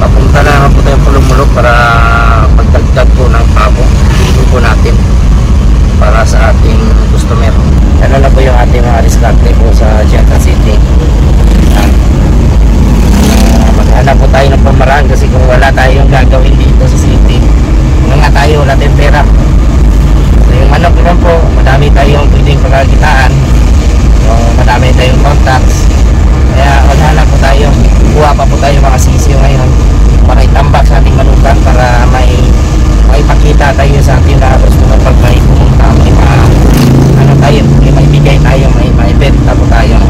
papunta na naman po tayo Pulumulok para pagdagdag po ng pabo. Dito po natin para sa ating customer. Ano na po yung ating mga diskarte po sa Janta City. Maghanap po tayo ng pamaraan kasi kung wala tayong gagawin dito sa city, nga tayo, wala tayong pera. So yung manok naman po, madami tayong pwedeng pagkakitaan, so madami tayong contacts, kaya maghanap po tayo, kuha pa po tayo mga sisiyo ngayon para itambak sa ating manukan para may pakita tayo sa ating na customer pag may pumunta, may ano tayo, may maibigay tayo, may maibenta po tayo.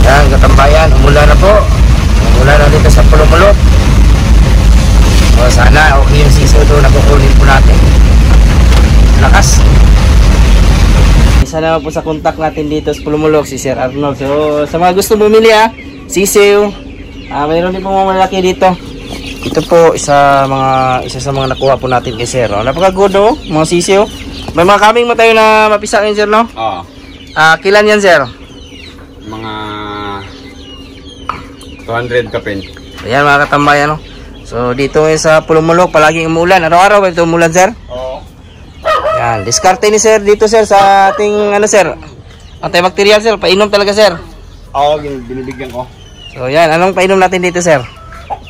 Yan, katambayan, umulan na po. Umulan na dito sa Pulumulok. So, sana okay yung siso doon, nakukunin po natin. Lakas. Isa naman po sa contact natin dito sa Pulumulok, si Sir Arnold. So, sa mga gusto bumili sisiw, mayroon din po mga malaki dito. Ito po, isa sa mga nakuha po natin kay Sir. Napaka-good mga sisiw. May mga kaming mo tayo na mapisakin, Sir, no? Oo. Kilan yan, Sir? Mga 200 kapin. Ayan mga katambayan, no? So dito sa Pulumulok palaging umulan. Araw-araw ito umulan, Sir? Oo. Yan, diskarte ni Sir dito, Sir, sa ating Sir, antibacterial, Sir. Painom talaga, Sir. Oo, binibigyan ko. So yan, anong painom natin dito, Sir?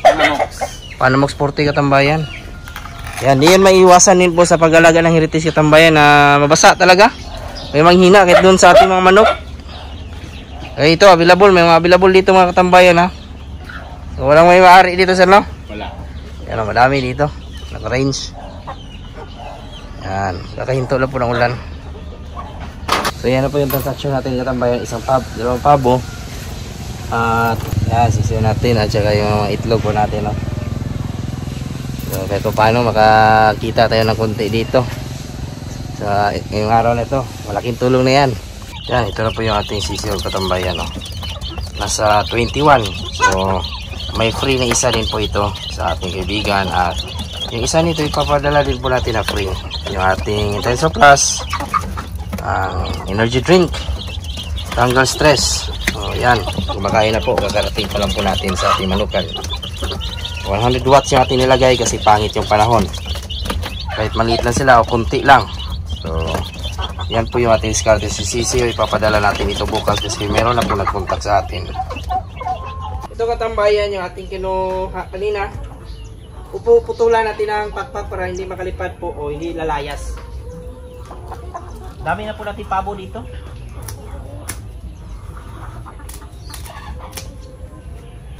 Panamox. Panamox 40 katambayan. Yan, diyan maiiwasan din po sa pag-alaga ng heritage katambayan na mabasa talaga. May manghina kahit doon sa ating mga manok. Eh, ito available, may mga available dito mga katambayan, ha. So, walang may maaari dito, Sir, no? Wala. Yan, madami dito. Naka-range. Yan, kakahinto lang po ng ulan. So, yan na po yung transaction natin katambayan. Isang dalawang pabo. At, yan, sisiyo natin. At saka yung itlog po natin, no? So, kahit pa paano makakita tayo ng konti dito. Sa ngayong araw na ito. Malaking tulong na yan. Yan, ito na po yung ating sisiyo katambayan, no? Nasa 21. So, may free na isa din po ito sa ating kaibigan. At yung isa nito ipapadala din po natin na free. Yung ating Intenso Plus, energy drink, tanggal stress. So, yan. Kumakain na po. Kakarating pa lang po natin sa ating manukan. 100 watts yung ating nilagay kasi pangit yung panahon. Kahit maliit lang sila o kunti lang. So, yan po yung ating diskarte si Sisiyo. Ipapadala natin ito bukas kasi meron na po nag-contact sa atin. Ito katambayan yung ating kinuha kanina. Putulan natin ang pakpak para hindi makalipad po o hindi lalayas. Dami na po natin pabo dito.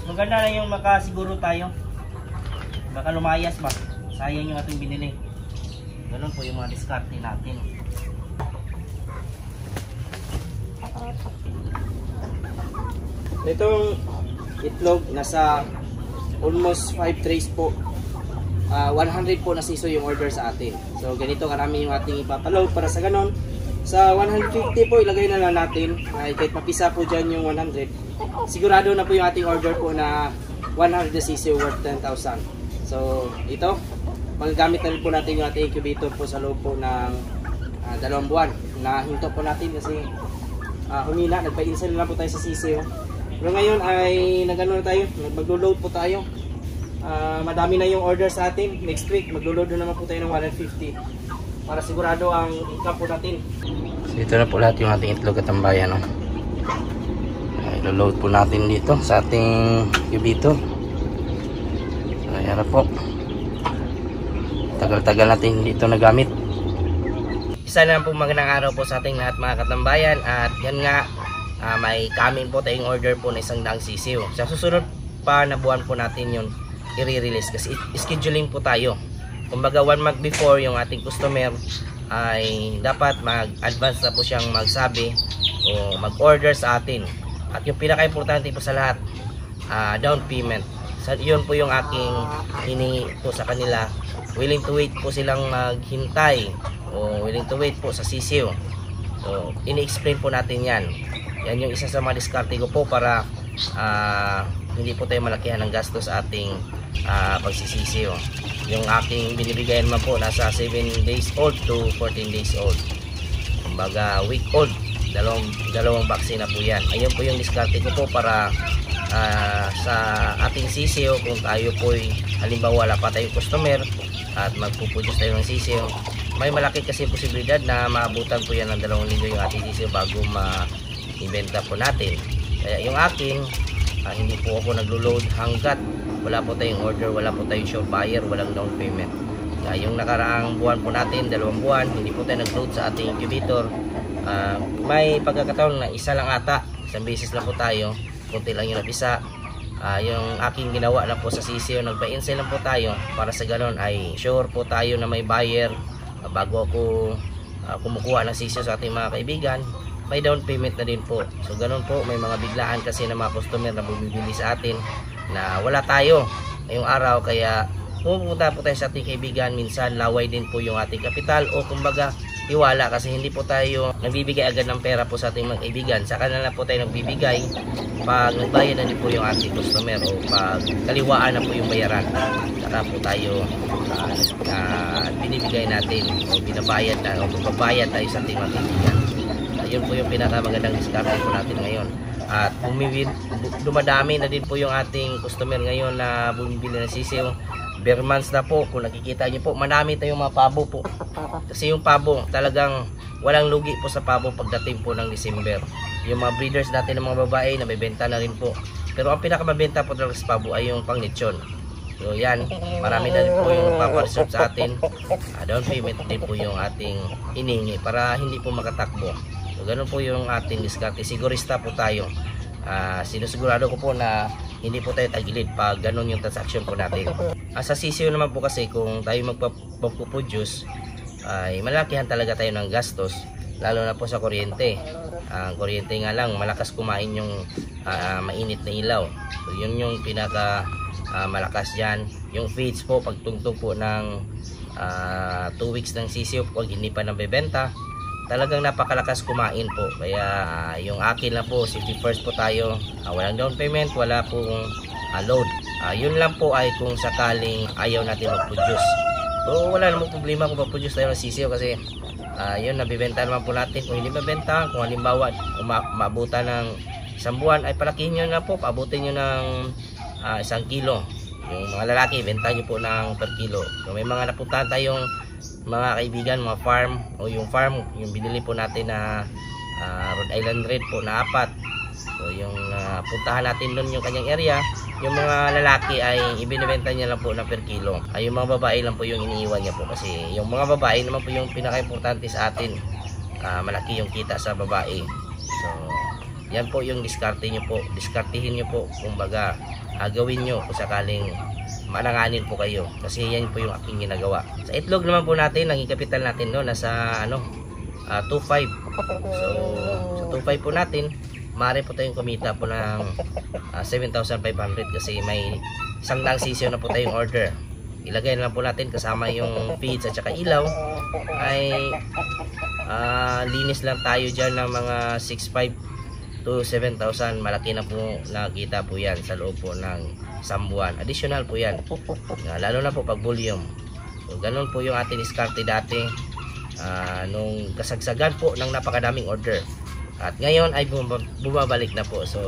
Maganda na yung makasiguro tayo. Baka lumayas ba? Sayang yung ating binili. Ganun po yung mga diskarte natin. Itong itlog nasa almost 5 trays po. 100 po na siso yung order sa atin. So ganito karami yung ating ipapaload para sa ganon. Sa 150 po ilagay na lang natin. Kahit mapisa po dyan yung 100. Sigurado na po yung ating order po na 100 na siso worth 10,000. So ito, magagamit na rin po natin yung ating incubator po sa loob po ng 2 buwan. Nahinto po natin kasi humina, nagpa-install na po tayo sa sisiyo. Pero ngayon ay nagano na tayo, maglo-load po tayo. Madami na yung order sa atin. Next week maglo-load na naman po tayo ng 150 para sigurado ang income po natin. So ito na po lahat yung ating itlog katambayan, no? Ilo-load po natin dito sa ating incubator. So ayan na po. Tagal-tagal natin dito nagamit. Isa na po magandang araw po sa ating lahat mga katambayan. At yan nga, may coming po tayong order po na 100 sisiw. Sa susunod pa na buwan po natin yun i-release kasi scheduling po tayo. Kumbaga 1 month before yung ating customer ay dapat mag-advance na po siyang magsabi o mag-order sa atin. At yung pinaka-importante po sa lahat, down payment. So, yun po yung aking hiningi po sa kanila. Willing to wait po silang maghintay o willing to wait po sa sisiw. So, ini-explain po natin yan. Yan yung isa sa mga diskarte ko po para hindi po tayo malakihan ng gasto sa ating pagsisisiw. Yung aking binibigay naman po nasa 7 days old to 14 days old. Kumbaga week old. Dalawang vaccine na po yan. Ayun po yung diskarte ko po para sa ating sisiyo. Kung tayo po halimbawa wala pa tayong customer at magpuproduce tayo ng sisiyo, may malaki kasi posibilidad na maabutan po yan ng 2 linggo yung ating sisiyo bago ma-ibenta po natin. Kaya yung akin, hindi po ako naglo-load hanggat wala po tayong order, wala po tayong sure buyer, walang down payment. Yung nakaraang buwan po natin, 2 buwan, hindi po tayo nag-load sa ating incubator. May pagkakataon na isa lang ata, isang beses lang po tayo, kunti lang yung nabisa. Yung aking ginawa na po sa sisiyo, nagpa-insel lang po tayo para sa ganon ay sure po tayo na may buyer bago ako kumukuha ng sisiyo sa ating mga kaibigan. May down payment na din po. So ganon po, may mga biglaan kasi na mga customer na bumibili sa atin na wala tayo ngayong araw, kaya pupunta po tayo sa ating kaibigan. Minsan laway din po yung ating kapital o kumbaga tiwala, kasi hindi po tayo nagbibigay agad ng pera po sa ating mga kaibigan. Sa kanila po tayo nagbibigay pag nagbayad na din po yung ating customer o pag kaliwaan na po yung bayaran, saka po tayo binibigay natin o binabayad na o magbabayad tayo sa ating mga kaibigan. Yun po yung pinakamagandang discount po natin ngayon. At dumadami na din po yung ating customer ngayon na bumibili ng sisiyo. Bare months na po, kung nakikita nyo po, marami tayong mga pabo po. Kasi yung pabo, talagang walang lugi po sa pabo pagdating po ng December. Yung mga breeders natin ng mga babae, nabibenta na rin po. Pero ang pinakamabenta po talaga sa pabo ay yung pang lechon. So yan, marami na rin po yung papareserve sa atin. Down payment din po yung ating inihingi para hindi po makatakbo. So ganun po yung ating diskarte. Sigurista po tayo. Sinusigurado ko po na hindi po tayo tagilid pag ganun yung transaction po natin. Sa sisiyo naman po kasi, kung tayo magpo-produce ay malakihan talaga tayo ng gastos, lalo na po sa kuryente. Ang kuryente nga lang, malakas kumain yung mainit na ilaw. So yun yung pinaka malakas dyan. Yung feeds po, pagtungtong po ng 2 weeks ng sisiyo, pag hindi pa nabebenta, talagang napakalakas kumain po. Kaya yung akin lang po, safety first po tayo. Walang down payment, wala pong load. Yun lang po ay kung sakaling ayaw natin mag-produce. So wala namang problema kung mag-produce tayo ng sisiyo, kasi yun, nabibenta naman po natin. Kung hindi mabenta, kung halimbawa maabutan ng 1 buwan, ay palakihin nyo na po, paabutin nyo ng 1 kilo. Yung mga lalaki, benta nyo po ng per kilo. So may mga napuntahan tayong mga kaibigan, mga farm, o yung farm, yung binili po natin na Rhode Island Red po na 4. So yung puntahan natin doon yung kanyang area, yung mga lalaki ay ibinibenta niya lang po na per kilo. Yung mga babae lang po yung iniiwan niya po, kasi yung mga babae naman po yung pinaka-importante sa atin. Malaki yung kita sa babae. So yan po yung diskarte nyo po, diskartihin nyo po, kumbaga gawin nyo kung sakaling mananganin po kayo, kasi yan po yung aking ginagawa. Sa itlog naman po natin, naging kapital natin no, nasa 2.5. So sa 2.5 po natin, maaari po tayong kumita po ng 7,500, kasi may 100 sisiyo na po tayong order. Ilagay na lang po natin kasama yung feeds at saka ilaw, ay linis lang tayo dyan ng mga 6,500 to 7,000. Malaki na po nakita po yan sa loob po ng 1 buwan. Additional po yan, lalo na po pag volume. So ganun po yung ating diskarte dati, nung kasagsagan po ng napakadaming order. At ngayon ay bumabalik na po. So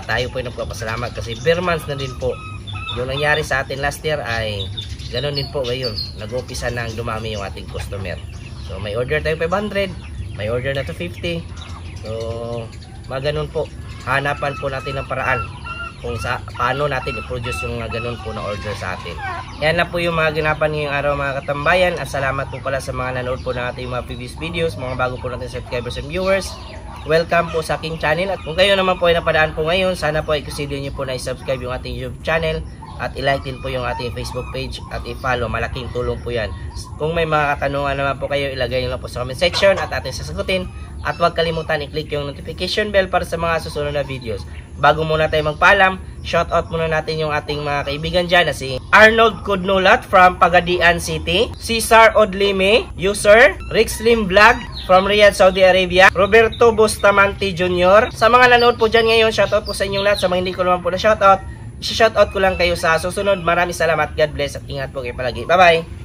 tayo po ay nagpapasalamat, kasi bare months na din po. Yung nangyari sa atin last year ay ganun din po ngayon. Nag-umpisa na dumami yung ating customer. So may order tayo 500, may order na 250. So ganun po, hanapan po natin ng paraan kung paano natin i-produce yung ganun po na order sa atin. Yan lang po yung mga ginapan ngayong araw, mga katambayan. At salamat po pala sa mga nanood po ng ating mga previous videos, mga bago po natin subscribers and viewers. Welcome po sa aking channel. At kung kayo naman po ay napadaan po ngayon, sana po ay consider nyo po na i-subscribe yung ating YouTube channel. At i-like din po yung ating Facebook page at i-follow. Malaking tulong po yan. Kung may mga katanungan naman po kayo, ilagay nyo lang po sa comment section at ating sasagutin. At huwag kalimutan i-click yung notification bell para sa mga susunod na videos. Bago muna tayo magpaalam, shoutout muna natin yung ating mga kaibigan dyan na si Arnold Kudnulat from Pagadian City, Cesar Odlime, user, Rick Slim Vlog from Riyadh, Saudi Arabia, Roberto Bustamante Jr. Sa mga nanood po dyan ngayon, shoutout po sa inyong lahat. Sa mga hindi ko naman po na shoutout, shoutout ko lang kayo sa susunod. Maraming salamat, God bless at ingat po kayo palagi. Bye bye!